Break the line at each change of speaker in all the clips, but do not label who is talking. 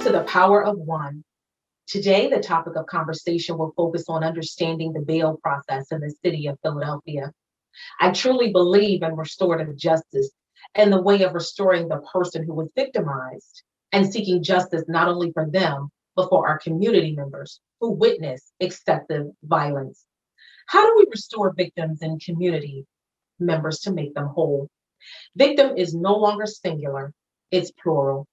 to the Power of One. Today, the topic of conversation will focus on understanding the bail process in the city of Philadelphia. I truly believe in restorative justice and the way of restoring the person who was victimized and seeking justice not only for them, but for our community members who witness excessive violence. How do we restore victims and community members to make them whole? Victim is no longer singular, it's plural.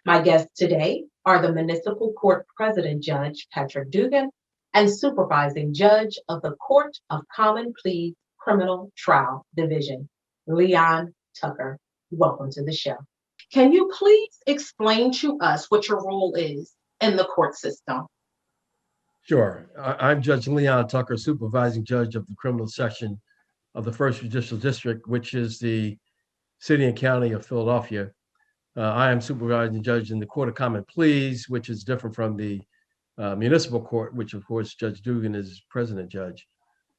My guests today are the Municipal Court President Judge Patrick Dugan and Supervising Judge of the Court of Common Pleas Criminal Trial Division, Leon Tucker. Welcome to the show. Can you please explain to us what your role is in the court system?
Sure. I'm Judge Leon Tucker, Supervising Judge of the Criminal Section of the First Judicial District, which is the City and County of Philadelphia. I am Supervising Judge in the Court of Common Pleas, which is different from the Municipal Court, which of course Judge Dugan is President Judge.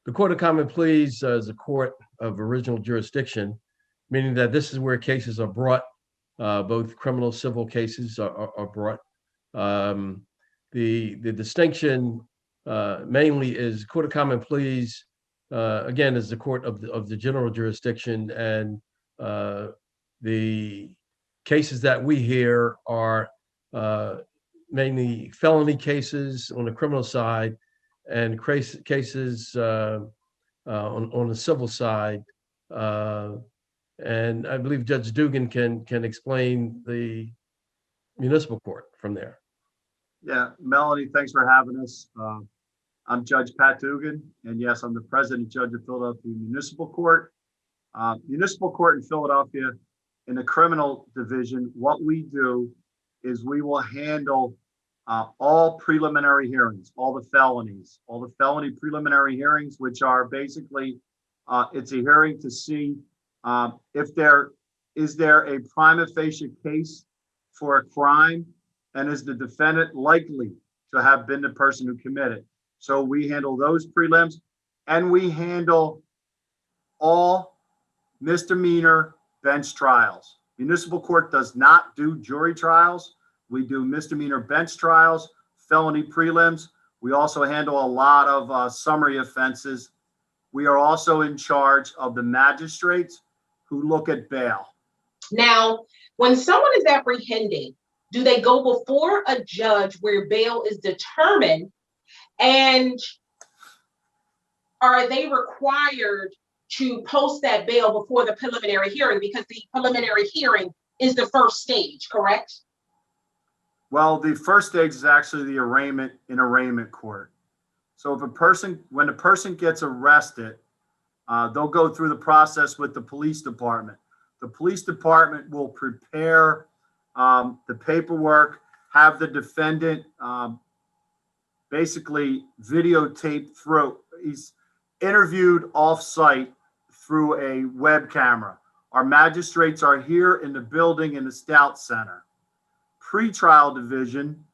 The Court of Common Pleas is a court of original jurisdiction, meaning that this is where cases are brought, both criminal, civil cases are brought. The distinction mainly is Court of Common Pleas, again, is the court of the general jurisdiction, and the cases that we hear are mainly felony cases on the criminal side and cases on the civil side. And I believe Judge Dugan can explain the municipal court from there.
Yeah, Melanie, thanks for having us. I'm Judge Pat Dugan, and yes, I'm the President Judge of Philadelphia Municipal Court. Municipal Court in Philadelphia, in the criminal division, what we do is we will handle all preliminary hearings, all the felony preliminary hearings, which are basically, it's a hearing to see if there is a prima facie case for a crime, and is the defendant likely to have been the person who committed. So we handle those prelims, and we handle all misdemeanor bench trials. Municipal court does not do jury trials. We do misdemeanor bench trials, felony prelims. We also handle a lot of summary offenses. We are also in charge of the magistrates who look at bail.
Now, when someone is apprehended, do they go before a judge where bail is determined, and are they required to post that bail before the preliminary hearing, because the preliminary hearing is the first stage, correct?
Well, the first stage is actually the arraignment in arraignment court. So when a person gets arrested, they'll go through the process with the police department. The police department will prepare the paperwork, have the defendant basically videotaped through. He's interviewed off-site through a web camera. Our magistrates are here in the building in the Stout Center. Pre-trial division,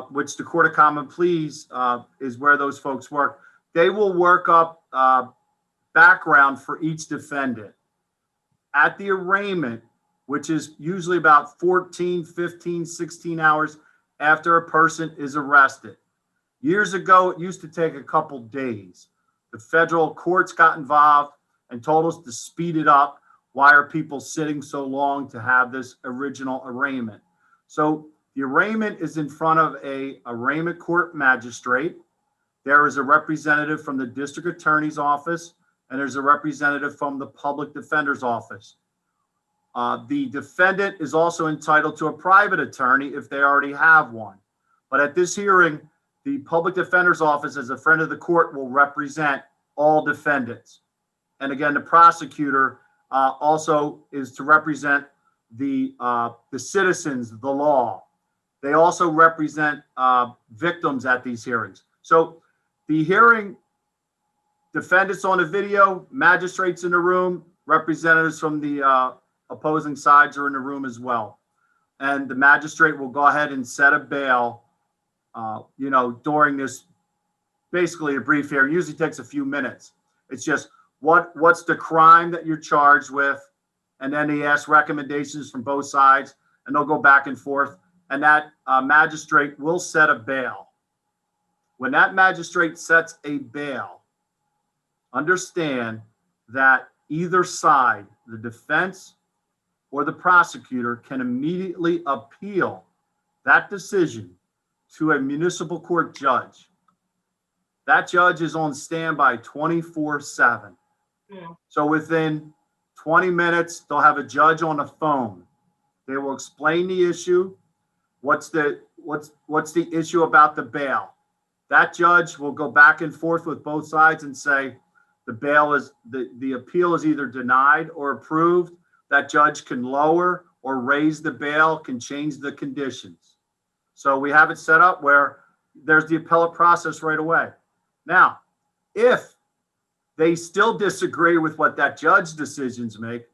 which the Court of Common Pleas is where those folks work. They will work up background for each defendant. At the arraignment, which is usually about 14, 15, 16 hours after a person is arrested. Years ago, it used to take a couple days. The federal courts got involved and told us to speed it up. Why are people sitting so long to have this original arraignment? So the arraignment is in front of a arraignment court magistrate. There is a representative from the district attorney's office, and there's a representative from the public defender's office. The defendant is also entitled to a private attorney if they already have one. But at this hearing, the public defender's office, as a friend of the court, will represent all defendants. And again, the prosecutor also is to represent the citizens, the law. They also represent victims at these hearings. So the hearing, defendants on the video, magistrates in the room, representatives from the opposing sides are in the room as well. And the magistrate will go ahead and set a bail, during this, basically a brief hearing. Usually takes a few minutes. It's just what's the crime that you're charged with, and then he asks recommendations from both sides, and they'll go back and forth, and that magistrate will set a bail. When that magistrate sets a bail, understand that either side, the defense or the prosecutor, can immediately appeal that decision to a municipal court judge. That judge is on standby 24/7. So within 20 minutes, they'll have a judge on the phone. They will explain the issue. What's the issue about the bail? That judge will go back and forth with both sides and say the bail is the appeal is either denied or approved. That judge can lower or raise the bail, can change the conditions. So we have it set up where there's the appellate process right away. Now, if they still disagree with what that judge's decisions make,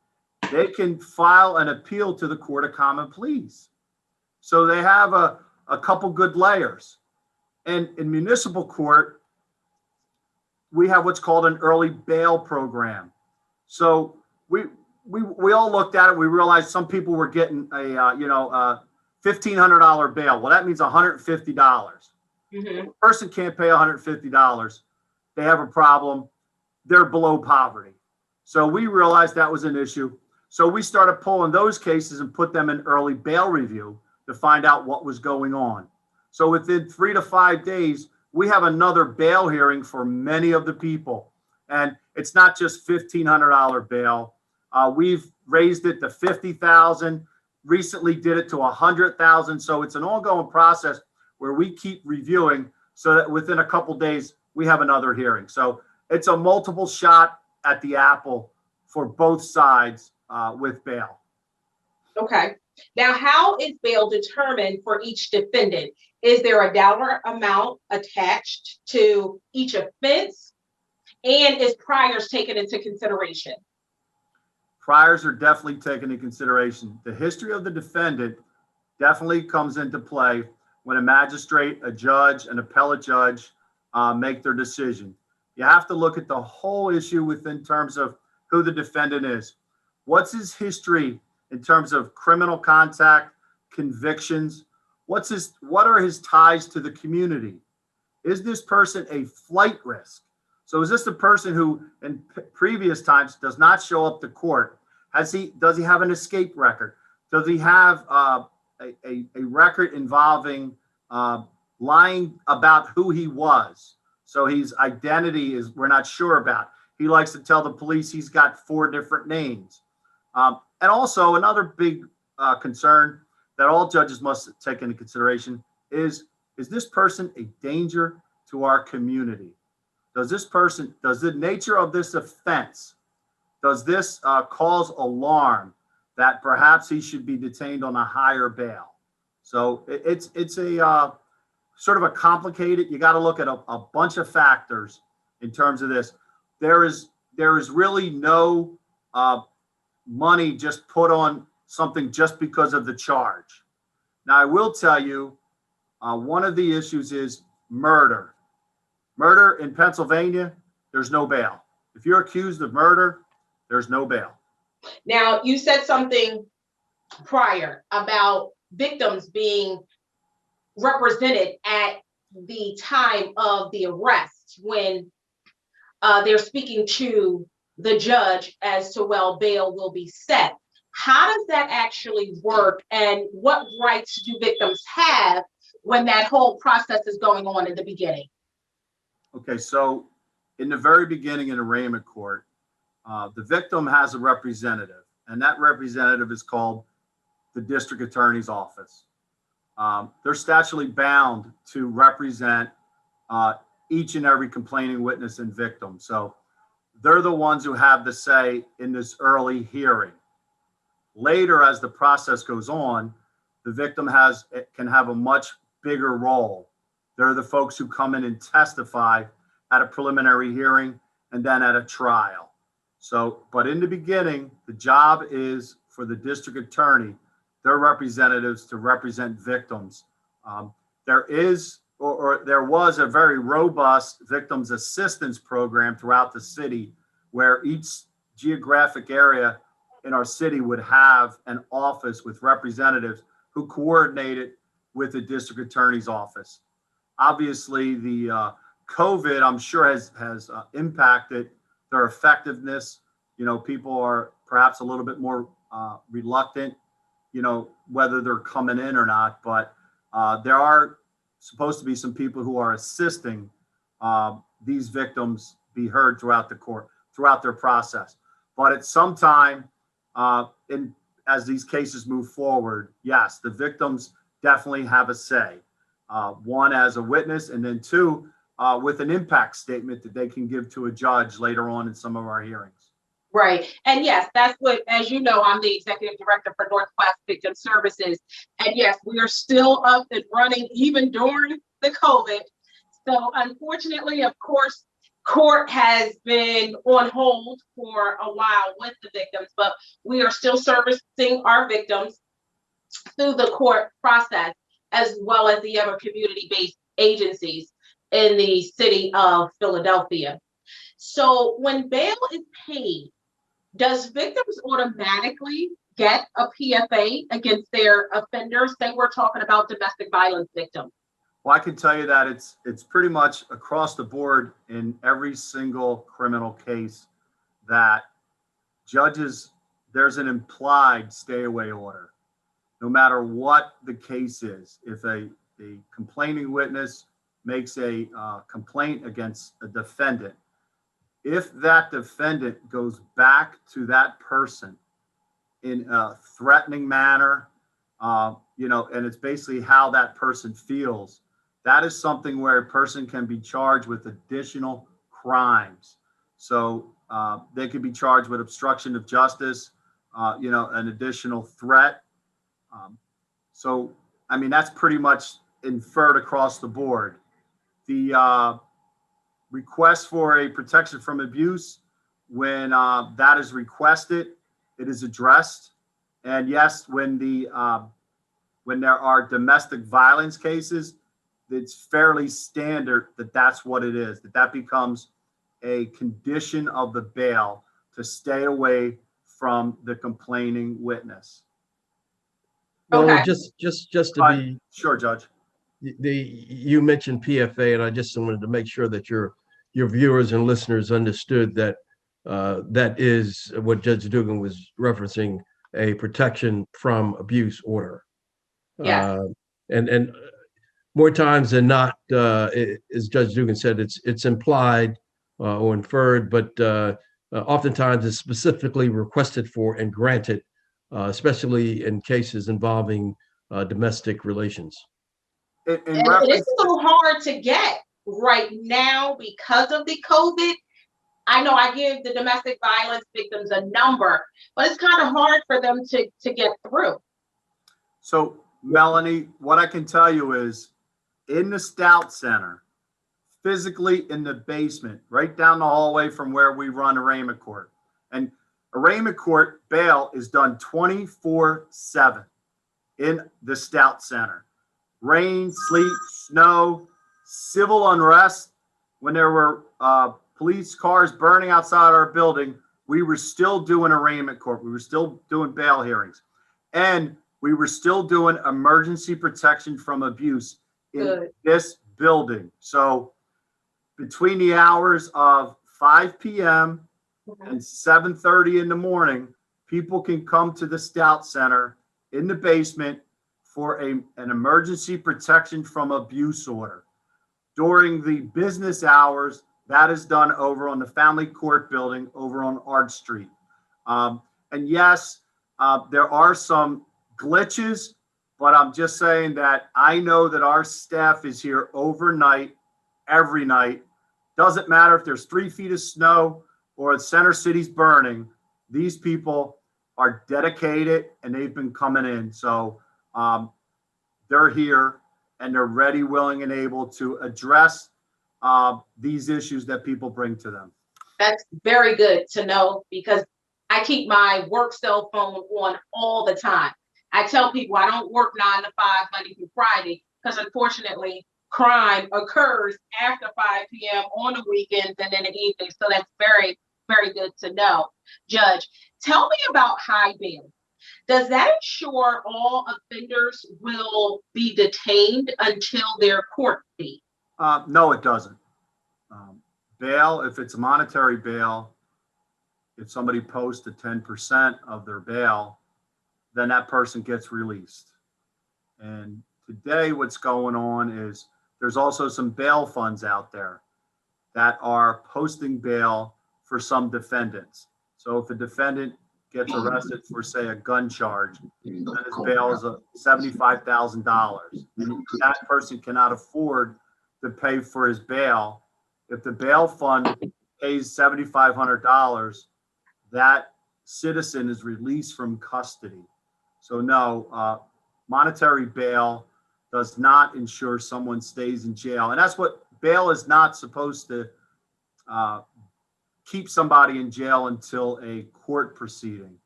they can file an appeal to the Court of Common Pleas. So they have a couple good layers. And in municipal court, we have what's called an early bail program. So we all looked at it. We realized some people were getting a $1,500 bail. Well, that means $150. If a person can't pay $150, they have a problem. They're below poverty. So we realized that was an issue. So we started pulling those cases and put them in early bail review to find out what was going on. So within 3 to 5 days, we have another bail hearing for many of the people. And it's not just $1,500 bail. We've raised it to $50,000, recently did it to $100,000. So it's an ongoing process where we keep reviewing so that within a couple days, we have another hearing. So it's a multiple shot at the apple for both sides with bail.
Okay. Now, how is bail determined for each defendant? Is there a dollar amount attached to each offense? And is priors taken into consideration?
Priors are definitely taken into consideration. The history of the defendant definitely comes into play when a magistrate, a judge, an appellate judge make their decision. You have to look at the whole issue within terms of who the defendant is. What's his history in terms of criminal contact, convictions? What are his ties to the community? Is this person a flight risk? So is this a person who in previous times does not show up to court? Does he have an escape record? Does he have a record involving lying about who he was? So his identity we're not sure about. He likes to tell the police he's got 4 different names. And also another big concern that all judges must take into consideration is this person a danger to our community? Does the nature of this offense, does this cause alarm that perhaps he should be detained on a higher bail? So it's a sort of a complicated, you got to look at a bunch of factors in terms of this. There is really no money just put on something just because of the charge. Now, I will tell you, one of the issues is murder. Murder in Pennsylvania, there's no bail. If you're accused of murder, there's no bail.
Now, you said something prior about victims being represented at the time of the arrest when they're speaking to the judge as to, well, bail will be set. How does that actually work, and what rights do victims have when that whole process is going on in the beginning?
Okay, so in the very beginning in arraignment court, the victim has a representative, and that representative is called the district attorney's office. They're statutorily bound to represent each and every complaining witness and victim. So they're the ones who have the say in this early hearing. Later, as the process goes on, the victim can have a much bigger role. They're the folks who come in and testify at a preliminary hearing and then at a trial. So, but in the beginning, the job is for the district attorney, their representatives, to represent victims. There was a very robust victims assistance program throughout the city where each geographic area in our city would have an office with representatives who coordinated with the district attorney's office. Obviously, the COVID, I'm sure, has impacted their effectiveness. People are perhaps a little bit more reluctant, whether they're coming in or not. But there are supposed to be some people who are assisting these victims be heard throughout the court, throughout their process. But at some time, as these cases move forward, yes, the victims definitely have a say. One, as a witness, and then two, with an impact statement that they can give to a judge later on in some of our hearings.
Right. And yes, that's what, as you know, I'm the executive director for Northwest Victim Services. And yes, we are still up and running even during the COVID. So unfortunately, of course, court has been on hold for a while with the victims, but we are still servicing our victims through the court process, as well as the other community-based agencies in the city of Philadelphia. So when bail is paid, does victims automatically get a PFA against their offenders? Say we're talking about domestic violence victims.
Well, I can tell you that it's pretty much across the board in every single criminal case that judges, there's an implied stay away order. No matter what the case is, if a complaining witness makes a complaint against a defendant, if that defendant goes back to that person in a threatening manner, and it's basically how that person feels, that is something where a person can be charged with additional crimes. So they could be charged with obstruction of justice, an additional threat. That's pretty much inferred across the board. The request for a protection from abuse, when that is requested, it is addressed. And yes, when there are domestic violence cases, it's fairly standard that that's what it is, that becomes a condition of the bail to stay away from the complaining witness.
Well,
Okay.
just to be
Sure, Judge.
you mentioned PFA, and I just wanted to make sure that your viewers and listeners understood that that is what Judge Dugan was referencing, a protection from abuse order.
Yes.
And more times than not, as Judge Dugan said, it's implied or inferred, but oftentimes it's specifically requested for and granted, especially in cases involving domestic relations.
And it's so hard to get right now because of the COVID. I know I give the domestic violence victims a number, but it's kind of hard for them to get through.
So, Melany, what I can tell you is in the Stout Center, physically in the basement, right down the hallway from where we run arraignment court. And arraignment court bail is done 24/7 in the Stout Center. Rain, sleet, snow, civil unrest. When there were police cars burning outside our building, we were still doing arraignment court. We were still doing bail hearings. And we were still doing emergency protection from abuse in this building. So between the hours of 5 p.m. and 7:30 in the morning, people can come to the Stout Center in the basement for an emergency protection from abuse order. During the business hours, that is done over on the family court building over on Art Street. And yes, there are some glitches, but I'm just saying that I know that our staff is here overnight, every night. Doesn't matter if there's 3 feet of snow or Center City's burning. These people are dedicated and they've been coming in. So they're here and they're ready, willing, and able to address these issues that people bring to them.
That's very good to know because I keep my work cell phone on all the time. I tell people I don't work 9 to 5 Monday through Friday because unfortunately crime occurs after 5 p.m. on the weekends and in the evening. So that's very, very good to know. Judge, tell me about high bail. Does that ensure all offenders will be detained until their court date?
No, it doesn't. Bail, if it's a monetary bail, if somebody posts 10% of their bail, then that person gets released. And today what's going on is there's also some bail funds out there that are posting bail for some defendants. So if a defendant gets arrested for, say, a gun charge, then his bail is $75,000. And that person cannot afford to pay for his bail. If the bail fund pays $7,500, that citizen is released from custody. So no, monetary bail does not ensure someone stays in jail. And that's what bail is not supposed to keep somebody in jail until a court proceeding.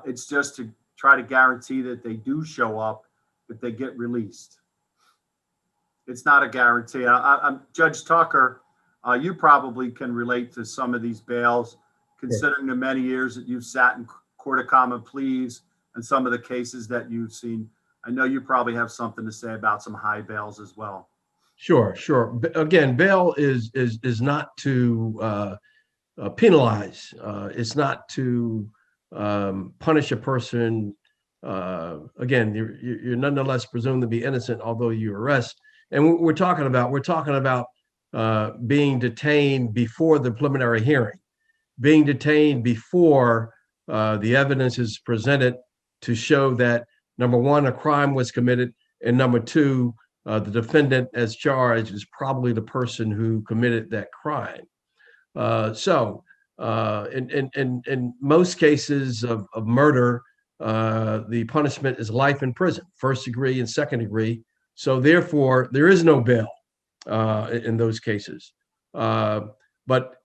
It's just to try to guarantee that they do show up if they get released. It's not a guarantee. I'm Judge Tucker, you probably can relate to some of these bails, considering the many years that you've sat in Court of Common Pleas and some of the cases that you've seen. I know you probably have something to say about some high bails as well.
Sure. Again, bail is not to penalize. It's not to punish a person. Again, you're nonetheless presumed to be innocent, although you arrest. And we're talking about being detained before the preliminary hearing, being detained before the evidence is presented to show that, number one, a crime was committed, and number two, the defendant as charged is probably the person who committed that crime. So in most cases of murder, the punishment is life in prison, first degree and second degree. So therefore, there is no bail in those cases. But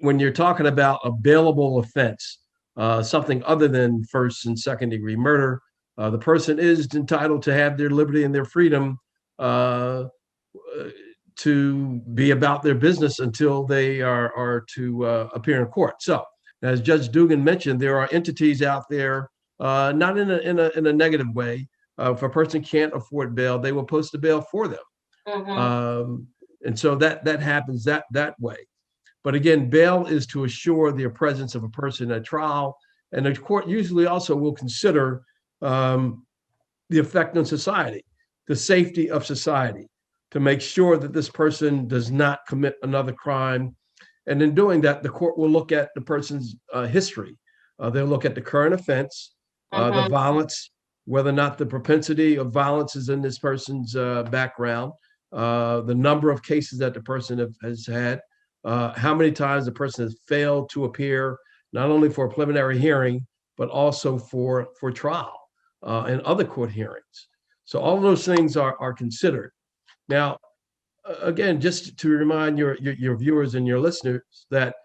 when you're talking about a bailable offense, something other than first and second degree murder, the person is entitled to have their liberty and their freedom to be about their business until they are to appear in court. So, as Judge Dugan mentioned, there are entities out there, not in a negative way. If a person can't afford bail, they will post a bail for them.
Mm-hmm.
And so that happens that way. But again, bail is to assure the presence of a person at trial, and the court usually also will consider the effect on society, the safety of society, to make sure that this person does not commit another crime. And in doing that, the court will look at the person's history. They'll look at the current offense, the violence, whether or not the propensity of violence is in this person's background, the number of cases that the person has had, how many times the person has failed to appear, not only for a preliminary hearing, but also for trial and other court hearings. So all of those things are considered. Now, again, just to remind your viewers and your listeners that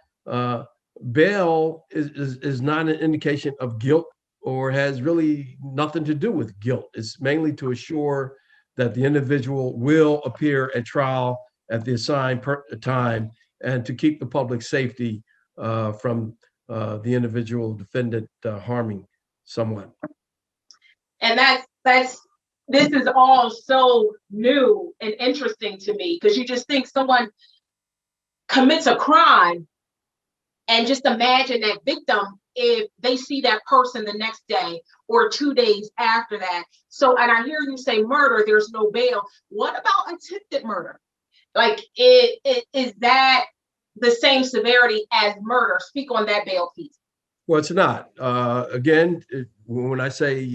bail is not an indication of guilt or has really nothing to do with guilt. It's mainly to assure that the individual will appear at trial at the assigned time and to keep the public safety from the individual defendant harming someone.
And this is all so new and interesting to me, because you just think someone commits a crime and just imagine that victim if they see that person the next day or 2 days after that. So, and I hear you say murder, there's no bail. What about attempted murder? Like, is that the same severity as murder? Speak on that bail piece.
Well, it's not. Again, when I say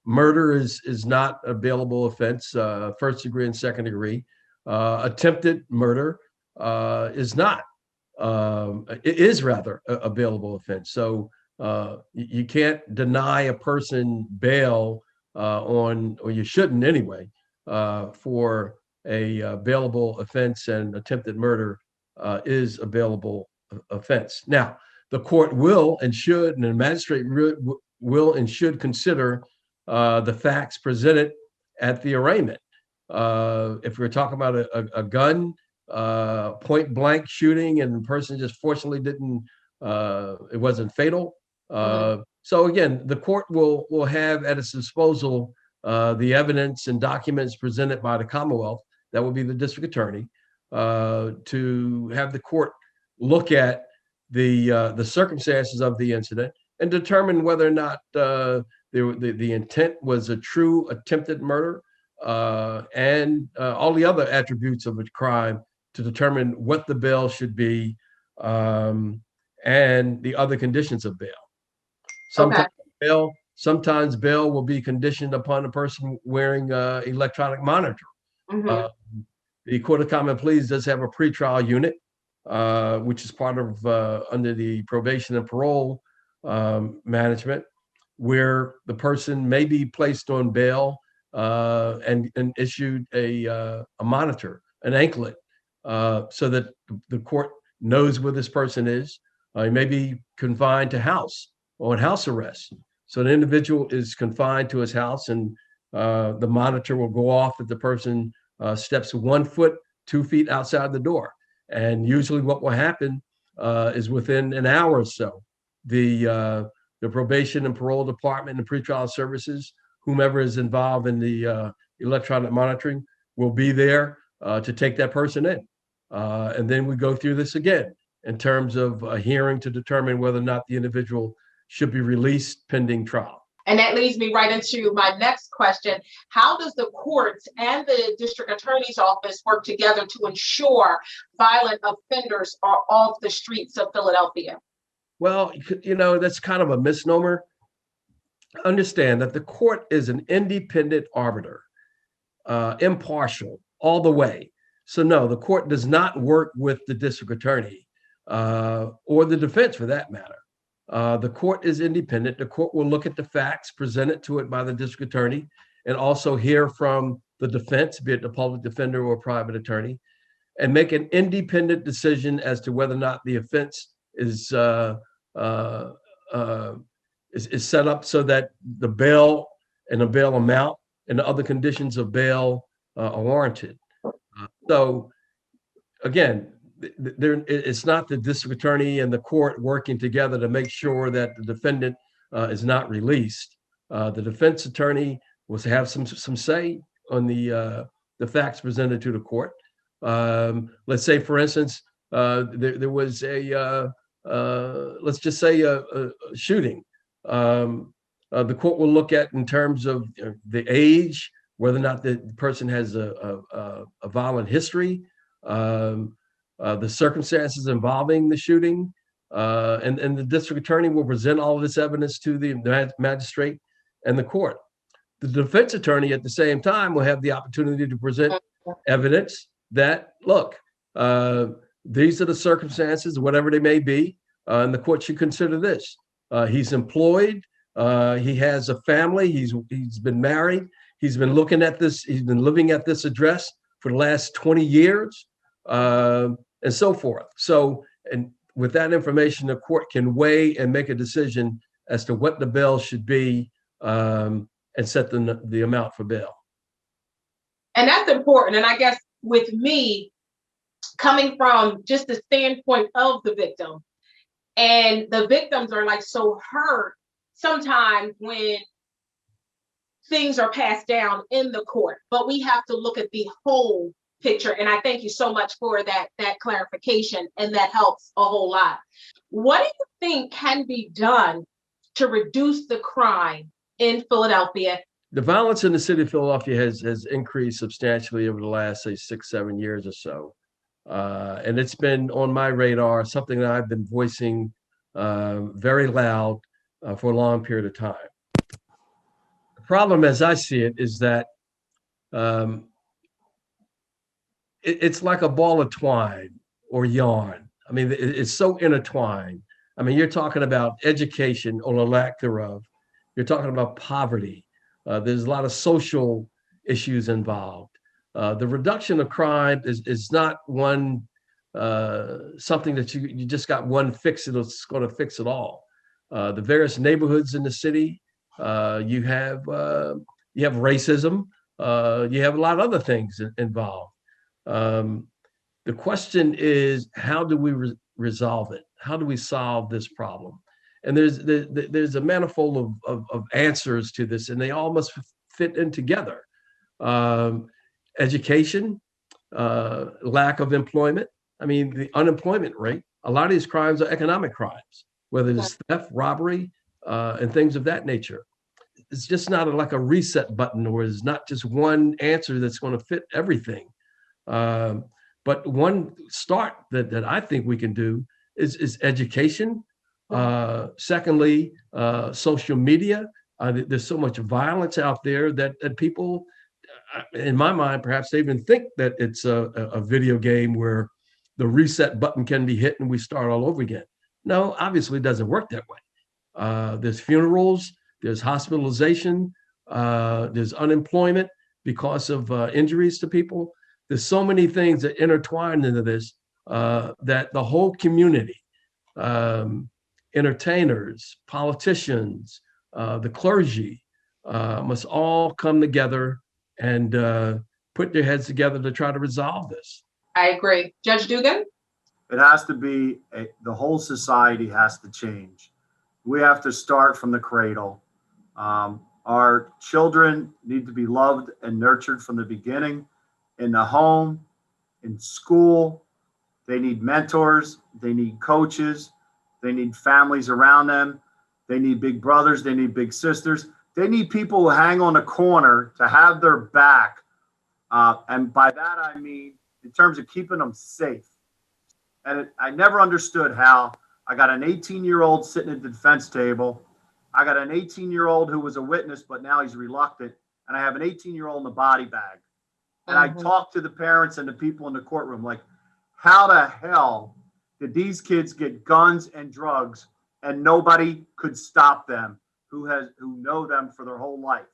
murder is not a bailable offense, first degree and second degree. Attempted murder is not. It is rather a bailable offense. So you can't deny a person bail or you shouldn't anyway, for a bailable offense, and attempted murder is a bailable offense. Now, the court will and should, and the magistrate will and should consider the facts presented at the arraignment. If we're talking about a gun, point blank shooting, and the person just fortunately didn't, it wasn't fatal, So again, the court will have at its disposal the evidence and documents presented by the Commonwealth, that will be the district attorney, to have the court look at the circumstances of the incident and determine whether or not the intent was a true attempted murder, and all the other attributes of a crime, to determine what the bail should be, and the other conditions of bail. Sometimes bail will be conditioned upon a person wearing electronic monitor. The Court of Common Pleas does have a pretrial unit, which is part of under the probation and parole management, where the person may be placed on bail and issued a monitor, an anklet, so that the court knows where this person is. He may be confined to house or on house arrest. So the individual is confined to his house, and the monitor will go off if the person steps 1 foot, 2 feet outside the door. And usually what will happen is within an hour or so, the probation and parole department and pretrial services, whomever is involved in the electronic monitoring, will be there to take that person in. And then we go through this again in terms of a hearing to determine whether or not the individual should be released pending trial.
And that leads me right into my next question. How does the courts and the district attorney's office work together to ensure violent offenders are off the streets of Philadelphia?
Well, that's kind of a misnomer. Understand that the court is an independent arbiter, impartial all the way. So no, the court does not work with the district attorney or the defense for that matter. The court is independent. The court will look at the facts presented to it by the district attorney and also hear from the defense, be it the public defender or private attorney, and make an independent decision as to whether or not the offense is set up so that the bail and the bail amount and the other conditions of bail are warranted. So again, it's not the district attorney and the court working together to make sure that the defendant is not released. The defense attorney will have some say on the facts presented to the court. Let's say, for instance, there was let's just say a shooting. The court will look at in terms of the age, whether or not the person has a violent history, the circumstances involving the shooting, and the district attorney will present all of this evidence to the magistrate and the court. The defense attorney at the same time will have the opportunity to present evidence that, look, these are the circumstances, whatever they may be, and the court should consider this. He's employed, he has a family, he's been married, he's been looking at this, he's been living at this address for the last 20 years. And so forth. So, and with that information, the court can weigh and make a decision as to what the bail should be, and set the amount for bail.
And that's important. And I guess with me, coming from just the standpoint of the victim, and the victims are like so hurt sometimes when things are passed down in the court, but we have to look at the whole picture. And I thank you so much for that clarification, and that helps a whole lot. What do you think can be done to reduce the crime in Philadelphia?
The violence in the city of Philadelphia has increased substantially over the last, say, 6-7 years or so. And it's been on my radar, something that I've been voicing very loud for a long period of time. The problem, as I see it, is that it's like a ball of twine or yarn. I mean, it's so intertwined. I mean, you're talking about education or the lack thereof. You're talking about poverty. There's a lot of social issues involved. The reduction of crime is not one something that you just got one fix that's going to fix it all. The various neighborhoods in the city, you have racism. You have a lot of other things involved. The question is, how do we resolve it? How do we solve this problem? And there's a manifold of answers to this, and they all must fit in together. Education, lack of employment. I mean, the unemployment rate, a lot of these crimes are economic crimes, whether it's theft, robbery, and things of that nature. It's just not like a reset button, or it's not just one answer that's going to fit everything. But one start that I think we can do is education. Secondly, social media. There's so much violence out there that people, in my mind, perhaps they even think that it's a video game where the reset button can be hit and we start all over again. No, obviously it doesn't work that way. There's funerals, there's hospitalization, there's unemployment because of injuries to people. There's so many things that intertwine into this that the whole community, entertainers, politicians, the clergy, must all come together and put their heads together to try to resolve this.
I agree. Judge Dugan?
It has to be, the whole society has to change. We have to start from the cradle. Our children need to be loved and nurtured from the beginning, in the home, in school. They need mentors, they need coaches, they need families around them, they need big brothers, they need big sisters. They need people who hang on the corner to have their back. And by that, I mean, in terms of keeping them safe. And I never understood how I got an 18-year-old sitting at the defense table. I got an 18-year-old who was a witness, but now he's reluctant. And I have an 18-year-old in the body bag. And I talked to the parents and the people in the courtroom, like, how the hell did these kids get guns and drugs and nobody could stop them who know them for their whole life?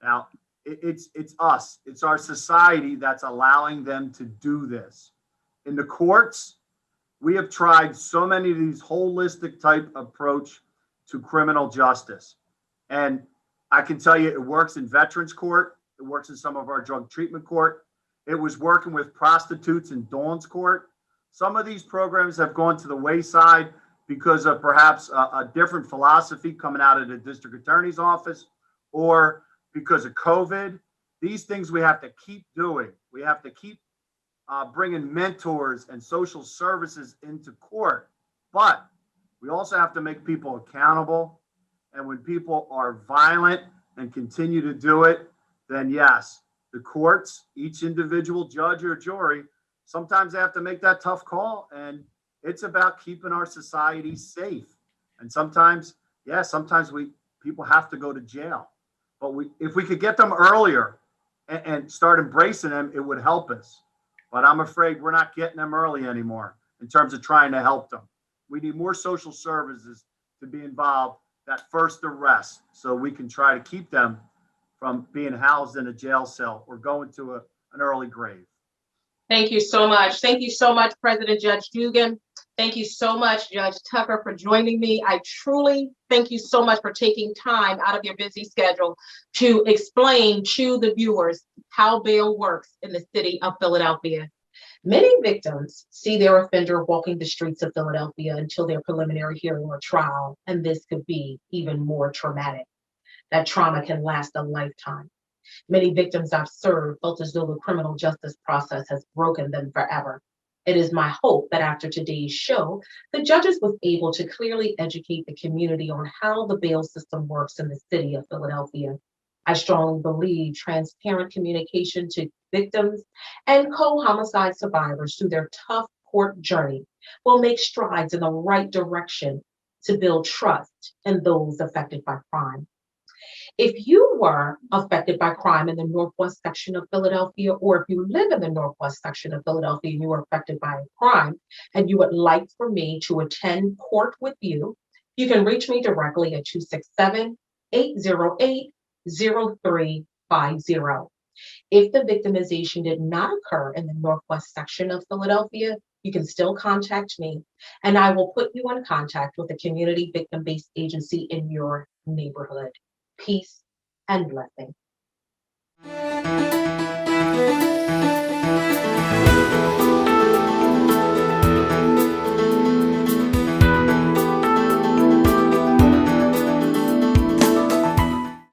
Now, it's us. It's our society that's allowing them to do this. In the courts, we have tried so many of these holistic type approach to criminal justice. And I can tell you it works in veterans court. It works in some of our drug treatment court. It was working with prostitutes in Dawn's court. Some of these programs have gone to the wayside because of perhaps a different philosophy coming out of the district attorney's office, or because of COVID. These things we have to keep doing. We have to keep bringing mentors and social services into court. But we also have to make people accountable. And when people are violent and continue to do it, then yes, the courts, each individual judge or jury, sometimes they have to make that tough call. And it's about keeping our society safe. And sometimes, people have to go to jail. But if we could get them earlier and start embracing them, it would help us. But I'm afraid we're not getting them early anymore in terms of trying to help them. We need more social services to be involved, that first arrest, so we can try to keep them from being housed in a jail cell or going to an early grave.
Thank you so much. Thank you so much, President Judge Dugan. Thank you so much, Judge Tucker, for joining me. I truly thank you so much for taking time out of your busy schedule to explain to the viewers how bail works in the city of Philadelphia. Many victims see their offender walking the streets of Philadelphia until their preliminary hearing or trial, and this could be even more traumatic. That trauma can last a lifetime. Many victims I've served felt as though the criminal justice process has broken them forever. It is my hope that after today's show, the judges was able to clearly educate the community on how the bail system works in the city of Philadelphia. I strongly believe transparent communication to victims and co-homicide survivors through their tough court journey will make strides in the right direction to build trust in those affected by crime. If you were affected by crime in the Northwest section of Philadelphia, or if you live in the Northwest section of Philadelphia and you were affected by a crime and you would like for me to attend court with you, you can reach me directly at 267-808-0350. If the victimization did not occur in the Northwest section of Philadelphia, you can still contact me and I will put you in contact with a community victim-based agency in your neighborhood. Peace and blessing.